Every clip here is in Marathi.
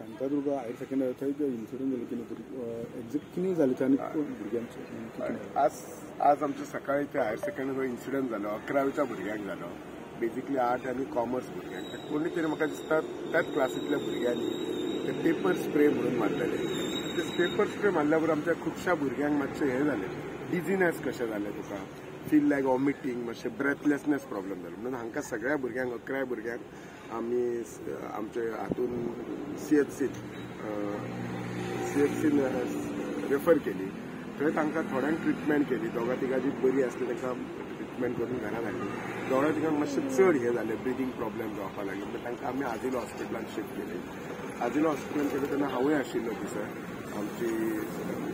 शांतादुर्ग हायर सेकंडरी थंय इन्सिडंट जालो की एक्झॅक्ट कितें जालें ते आनी भुरग्यांचो आज आमच्या सकाळी ते हायर सेकंडरी इन्सिडंट जालो 11वीच्या भुरग्यांक जालो. बेसिकली आर्ट आनी कॉमर्स भुरग्यांक कोणी तरी म्हाका दिसता त्याच क्लासींतल्या भुरग्यांनी ते पेपर स्प्रे म्हणून मारलेले. ते पेपर स्प्रे मारल्या बरोबर आमच्या खुबश्या भुरग्यांक मातशें हें जालें, डिझीनेस कशें जालें, तुका फील लायक वॉमिटींग, मातशें ब्रेथलेसनेस प्रॉब्लेम जालो. म्हणून हांकां सगळ्या भुरग्यांक 11 भुरग्यांक आमी आमचे हातून सीएचसीन रेफर केली. थंय तांकां थोड्यांक ट्रिटमेंट केली. दोगा तिगांची बरी आसली तांकां ट्रिटमेंट करून घरा धाडली. दोगा तिगांक मातशें चड हें जालें, ब्रिथींग प्रॉब्लेम जावपाक लागले. म्हणून तांकां आमी आजिलो हॉस्पिटलांत शिफ्ट केली. आजिलो हॉस्पिटलांत केली तेन्ना हांवूय आशिल्लो थंयसर. आमची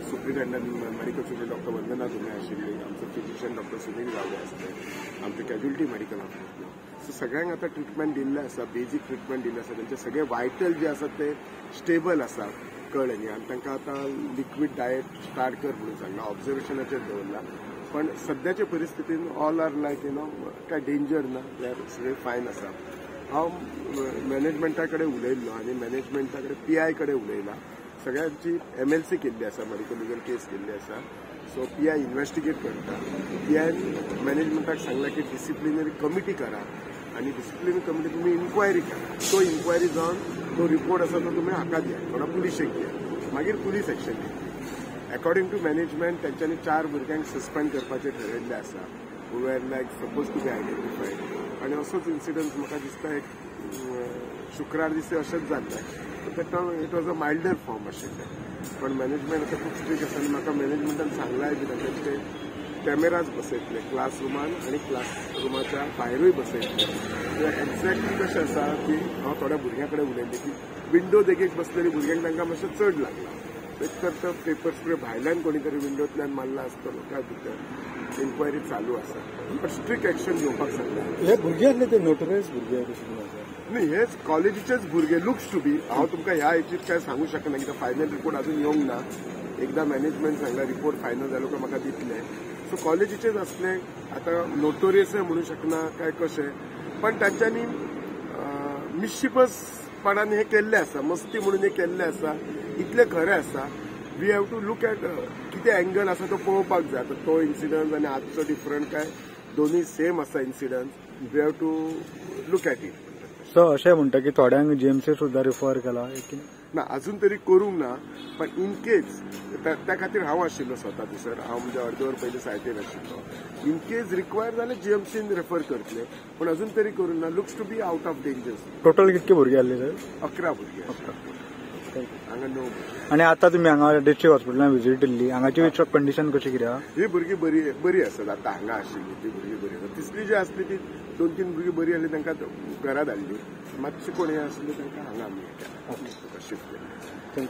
सुप्रिटेंडंट मेडिकल सुप्रिटेंडंट डॉक्टर वंदना धुमे आशिल्ली. आमचो फिजिशियन डॉक्टर सुनील गावडे आसले. आमचे कॅज्युअलिटी मेडिकल आसले. सो सगळ्यांक आतां ट्रिटमेंट दिल्लें आसा, बेजीक ट्रिटमेंट दिल्लें आसा. तेंचे सगळे वायटल जे आसात ते स्टेबल आसा कळ्ळें. आनी तांकां आतां लिक्वीड डायट स्टार्ट कर म्हणून सांगलां, ऑब्झर्वेशनाचेर दवरला. पण सद्याचे परिस्थितीन ऑल आर लायक काय डेंजर ना, दे आर सगळे फायन आसा. हांव मॅनेजमेंटा कडेन उलयल्लो आनी मॅनेजमेंटा कडेन PI कडेन उलयला. सगळ्यांची MLC केल्ली आसा, मेडिकल लिगल केस केल्ली आसा. सो PI इन्व्हेस्टिगेट करता. PI मॅनेजमेंटाक सांगला की डिसिप्लिनरी कमिटी करा आनी डिसिप्लिनरी कमिटी तुमी इन्क्वायरी करा. तो इन्क्वायरी जावन तो रिपोर्ट आसा तो तुमी हाका दिया, कोणा पुलिशेक दिया, मागीर पुलीस एक्शन घेतली. अकॉर्डिंग टू मॅनेजमेंट तेंच्यांनी 4 भुरग्यांक सस्पेंड करपाचें ठरयल्लें आसा. हू वर लायक सपोज टू बी आयडेंटिफायड. आनी असोच इन्सिडंट म्हाका दिसता एक शुक्रार दिसा अशेंच जाल्लें. इट वॉज अ मायल्डर फॉर्म आशिल्लें. पण मॅनेजमेंट आतां खूब स्ट्रिक्ट आसा आनी म्हाका मॅनेजमेंटान सांगलाय बी ताचे कॅमेराज बसयतले क्लासरुमान आनी क्लासरुमाच्या भायरूय बसयतले. एक्झॅक्टली कशें आसा की हांव थोड्या भुरग्यां कडेन उलयलें की विंडो देगेक बसलेली भुरग्यांक तांकां मातशें चड लागला. एक तर तो पेपर स्प्रे भायल्यान कोणी तरी विंडोंतल्यान मारला आसतलो काय भितर. इन्क्वायरी चालू आसा. पण स्ट्रिक्ट एक्शन घेवपाक सांगला. हे भुरगे आसले ते नोटरायज भुरगे न्ही, हेच कॉलेजीचेच भुरगे लुक्स टू बी. हांव तुमकां ह्या हेचीत काय सांगू शकना कित्याक फायनल रिपोर्ट अजून येवंक ना. एकदा मॅनेजमेंट सांगला रिपोर्ट फायनल जालो काय म्हाका दितले. सो कॉलेजीचेच असले. आतां नोटोरियसय म्हणू शकना काय कशें, पण तांच्यांनी मिस्शिपसपणान हे केल्लें आसा, मस्ती म्हणून हे केल्लें आसा. इतलें खरें आसा. We have to look at कितें एंगल आसा तो पळोवपाक जाय. आतां तो इन्सिडंट आनी आजचो डिफरंट काय दोन्ही सेम आसा incident. We have to look at it. So अशें म्हणटा की थोड्यांक GMC सुद्दां रिफर केला ना, अजून तरी करूंक ना. पण इन केस त्या खातीर हांव आशिल्लो स्वता थंयसर. हांव म्हणजे अर्द वर पयलीं सायटीर आशिल्लो. इन केस रिक्वायर जाल्यार GMCन रेफर करतले. पण अजून तरी करूंक ना. Looks to be out of danger. Total कितके भुरगे आसले सर? 11 भुरगे. हांगा 9 भुरगे. आनी आतां तुमी हांगा डिस्ट्रिक्ट हॉस्पिटलांत विजीट दिल्ली, हांगाची कंडिशन कशी कितें आहा? ही भुरगीं बरी आसात. आतां हांगा आशिल्ली ती भुरगीं बरी आसात. तिसरी जी आसली ती 2-3 भुरगीं बरी आसली तांकां घरा धाडली. मातशी कोण हे आसली तांकां हांगा आमी शिफ्ट केली.